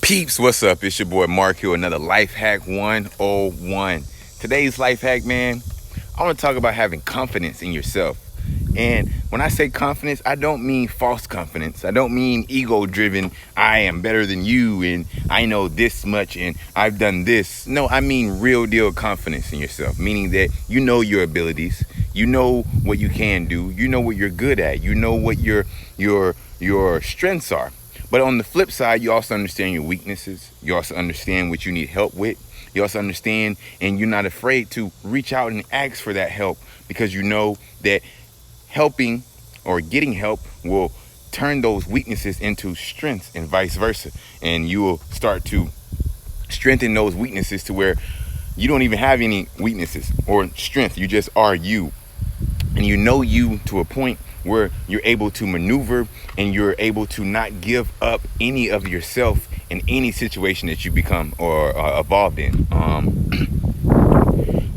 Peeps, what's up? It's your boy Mark here, another Life Hack 101. Today's Life Hack, man, I want to talk about having confidence in yourself. And when I say confidence, I don't mean false confidence. I don't mean ego-driven, I am better than you and I know this much and I've done this. No, I mean real deal confidence in yourself, meaning that you know your abilities, you know what you can do, you know what you're good at, you know what your strengths are. But on the flip side, you also understand your weaknesses. You also understand what you need help with. You also understand, and you're not afraid to reach out and ask for that help because you know that helping or getting help will turn those weaknesses into strengths and vice versa. And you will start to strengthen those weaknesses to where you don't even have any weaknesses or strength. You just are you. And you know you to a point where you're able to maneuver and you're able to not give up any of yourself in any situation that you become or evolved in.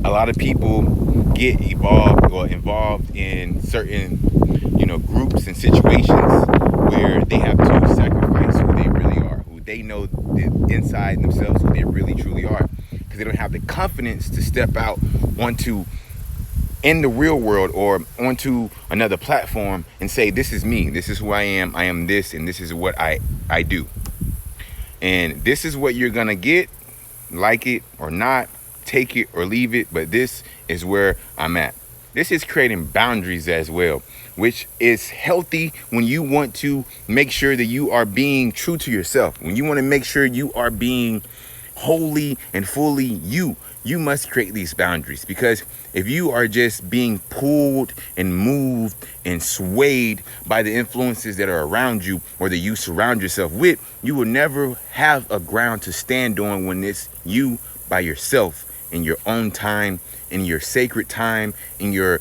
A lot of people get involved in certain, groups and situations where they have to sacrifice who they really are, who they know inside themselves, who they really truly are, because they don't have the confidence to step out onto in the real world or onto another platform and say, this is me, this is who I am this, and this is what I do. And this is what you're gonna get, like it or not, take it or leave it, but this is where I'm at. This is creating boundaries as well, which is healthy when you want to make sure that you are being true to yourself. When you want to make sure you are being wholly and fully you must create these boundaries, because if you are just being pulled and moved and swayed by the influences that are around you or that you surround yourself with, you will never have a ground to stand on when it's you by yourself in your own time, in your sacred time, in your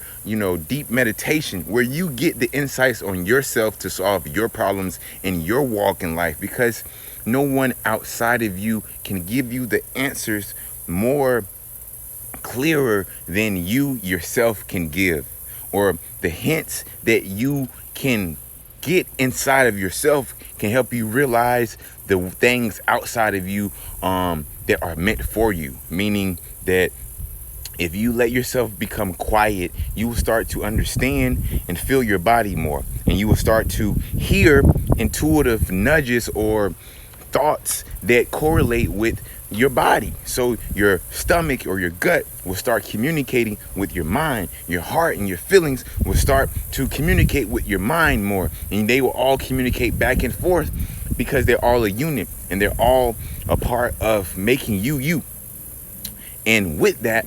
deep meditation, where you get the insights on yourself to solve your problems in your walk in life, because no one outside of you can give you the answers more clearer than you yourself can give, or the hints that you can get inside of yourself can help you realize the things outside of you that are meant for you. Meaning that if you let yourself become quiet, you will start to understand and feel your body more, and you will start to hear intuitive nudges or thoughts that correlate with your body. So your stomach or your gut will start communicating with your mind. Your heart and your feelings will start to communicate with your mind more, and they will all communicate back and forth because they're all a unit and they're all a part of making you. And with that,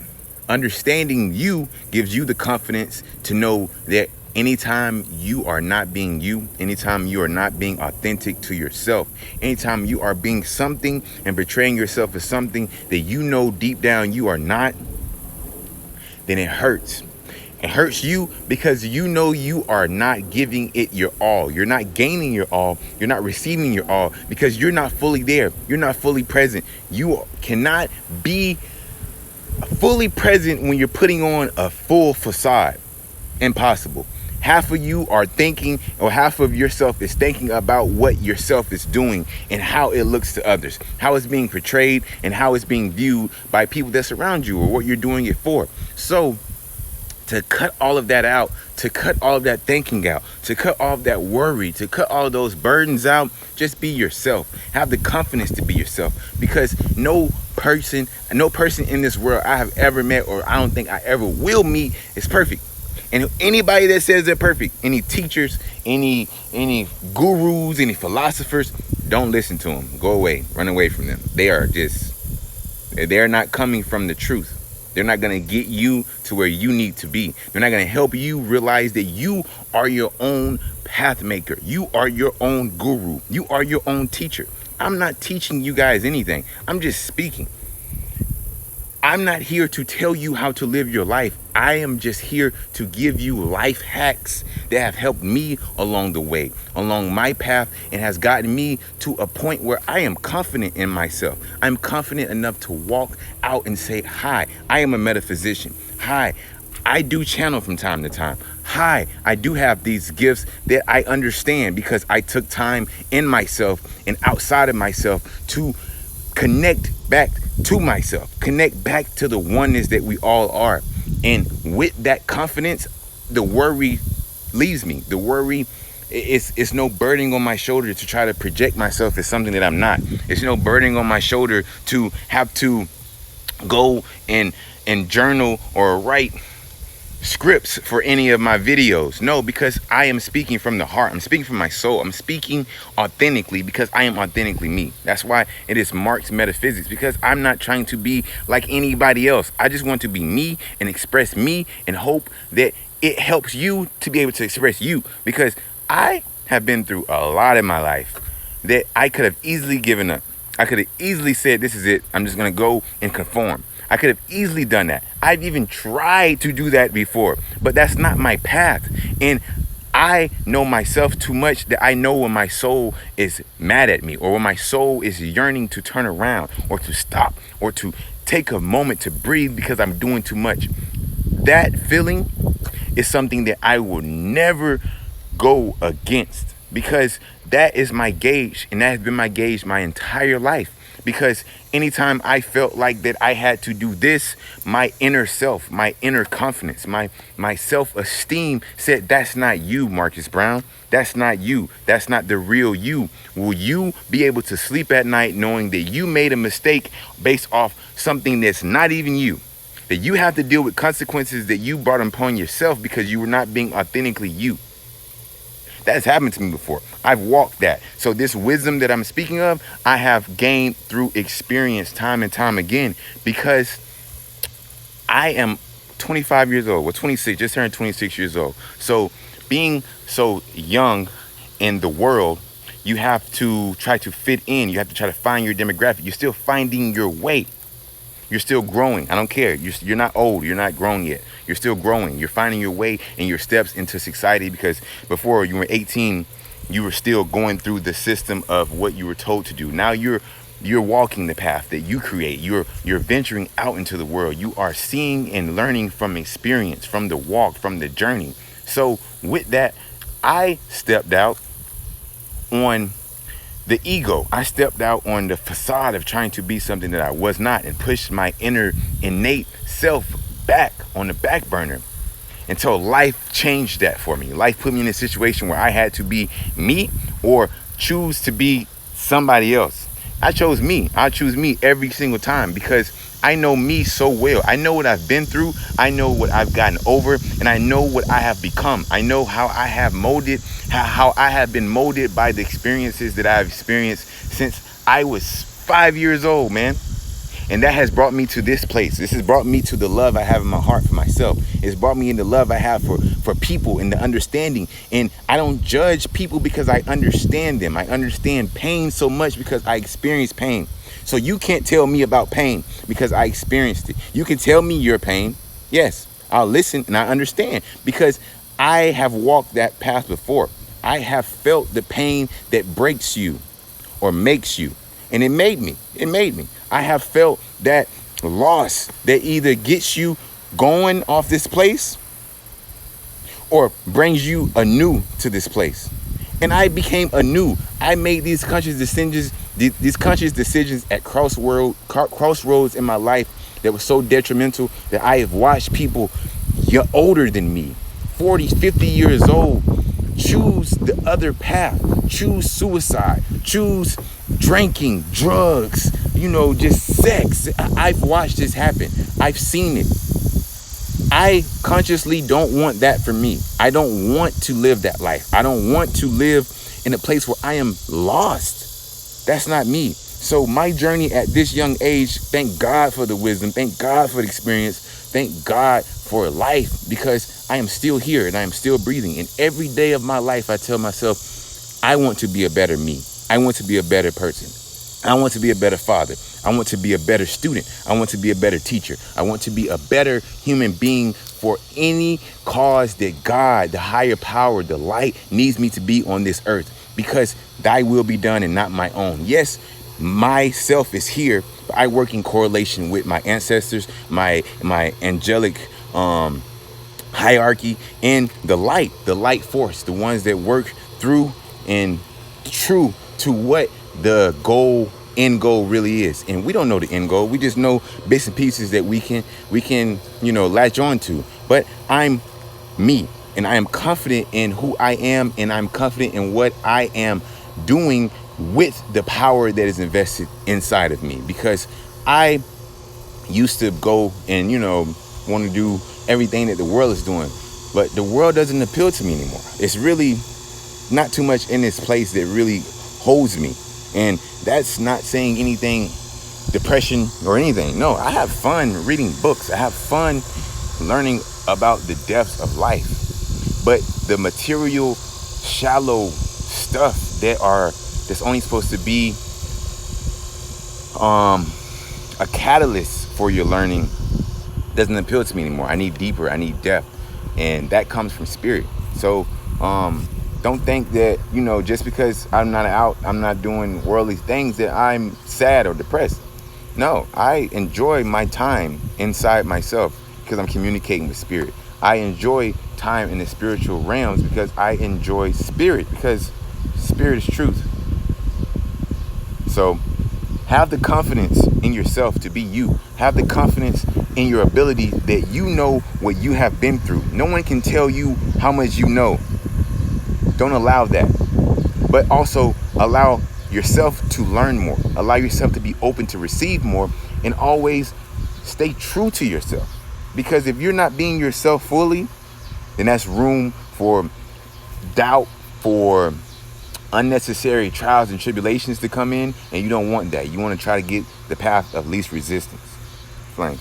understanding you gives you the confidence to know that anytime you are not being you, anytime you are not being authentic to yourself, anytime you are being something and betraying yourself as something that you know deep down you are not, then it hurts. It hurts you because you know you are not giving it your all. You're not gaining your all. You're not receiving your all because you're not fully there. You're not fully present. You cannot be fully present when you're putting on a full facade. Impossible. Half of you are thinking, or half of yourself is thinking about what yourself is doing and how it looks to others, how it's being portrayed and how it's being viewed by people that surround you or what you're doing it for. So to cut all of that out, to cut all of that thinking out, to cut all of that worry, to cut all of those burdens out, just be yourself. Have the confidence to be yourself, because no person in this world I have ever met, or I don't think I ever will meet, is perfect. And anybody that says they're perfect, any teachers, any gurus, any philosophers, don't listen to them. Go away. Run away from them. They're not coming from the truth. They're not going to get you to where you need to be. They're not going to help you realize that you are your own path maker. You are your own guru. You are your own teacher. I'm not teaching you guys anything. I'm just speaking. I'm not here to tell you how to live your life. I am just here to give you life hacks that have helped me along the way, along my path, and has gotten me to a point where I am confident in myself. I'm confident enough to walk out and say, hi, I am a metaphysician. Hi, I do channel from time to time. Hi, I do have these gifts that I understand because I took time in myself and outside of myself to connect back to myself, connect back to the oneness that we all are. And with that confidence, the worry leaves me. The worry, it's no burden on my shoulder to try to project myself as something that I'm not. It's no burden on my shoulder to have to go and journal or write scripts for any of my videos. No, because I am speaking from the heart. I'm speaking from my soul. I'm speaking authentically because I am authentically me. That's why it is Mark's Metaphysics, because I'm not trying to be like anybody else. I just want to be me and express me and hope that it helps you to be able to express you, because I have been through a lot in my life that I could have easily given up. I could have easily said, this is it. I'm just going to go and conform. I could have easily done that. I've even tried to do that before, but that's not my path. And I know myself too much that I know when my soul is mad at me, or when my soul is yearning to turn around or to stop or to take a moment to breathe because I'm doing too much. That feeling is something that I will never go against, because that is my gauge, and that has been my gauge my entire life. Because anytime I felt like that I had to do this, my inner self, my inner confidence, my self-esteem said, that's not you, Marcus Brown. That's not you. That's not the real you. Will you be able to sleep at night knowing that you made a mistake based off something that's not even you? That you have to deal with consequences that you brought upon yourself because you were not being authentically you. That's happened to me before. I've walked that. So this wisdom that I'm speaking of, I have gained through experience time and time again, because I am 25 years old. Well, 26, just turned 26 years old. So being so young in the world, you have to try to fit in. You have to try to find your demographic. You're still finding your way. You're still growing. I don't care. You're not old. You're not grown yet. You're still growing. You're finding your way and your steps into society, because before you were 18, you were still going through the system of what you were told to do. Now you're walking the path that you create. You're venturing out into the world. You are seeing and learning from experience, from the walk, from the journey. So with that, I stepped out on the ego. I stepped out on the facade of trying to be something that I was not, and pushed my inner innate self back on the back burner until life changed that for me. Life put me in a situation where I had to be me or choose to be somebody else. I chose me. I choose me every single time, because I know me so well. I know what I've been through. I know what I've gotten over, and I know what I have become. I know how I have molded, how I have been molded by the experiences that I've experienced since I was 5 years old, man. And that has brought me to this place. This has brought me to the love I have in my heart for myself. It's brought me in the love I have for people and the understanding. And I don't judge people because I understand them. I understand pain so much because I experience pain. So you can't tell me about pain because I experienced it. You can tell me your pain. Yes, I'll listen and I understand, because I have walked that path before. I have felt the pain that breaks you or makes you. And it made me. I have felt that loss that either gets you going off this place or brings you anew to this place. And I became anew. I made these conscious decisions at crossroads in my life that was so detrimental that I have watched people older than me, 40, 50 years old, choose the other path, choose suicide, choose drinking, drugs, just sex. I've watched this happen. I've seen it. I consciously don't want that for me. I don't want to live that life. I don't want to live in a place where I am lost. That's not me. So my journey at this young age, thank God for the wisdom, thank God for the experience, thank God for life, because I am still here and I am still breathing. And every day of my life, I tell myself, I want to be a better me. I want to be a better person. I want to be a better father. I want to be a better student. I want to be a better teacher. I want to be a better human being for any cause that God, the higher power, the light needs me to be on this earth, because thy will be done and not my own. Yes, myself is here, but I work in correlation with my ancestors, my angelic hierarchy, and the light force, the ones that work through and true to what the end goal really is. And we don't know the end goal. We just know bits and pieces that we can latch on to. But I'm me, and I am confident in who I am, and I'm confident in what I am doing with the power that is invested inside of me, because I used to go and want to do everything that the world is doing, but the world doesn't appeal to me anymore. It's really not too much in this place that really holds me. And that's not saying anything depression or anything. No, I have fun reading books. I have fun learning about the depths of life. But the material, shallow stuff that's only supposed to be a catalyst for your learning doesn't appeal to me anymore. I need deeper, I need depth, and that comes from spirit. So don't think that just because I'm not doing worldly things, that I'm sad or depressed. No, I enjoy my time inside myself because I'm communicating with spirit. I enjoy time in the spiritual realms because I enjoy spirit, because spirit is truth. So have the confidence in yourself to be you. Have the confidence in your ability that you know what you have been through. No one can tell you how much you know. Don't allow that. But also allow yourself to learn more. Allow yourself to be open to receive more, and always stay true to yourself. Because if you're not being yourself fully, then that's room for doubt, for unnecessary trials and tribulations to come in, and you don't want that. You want to try to get the path of least resistance. Flame.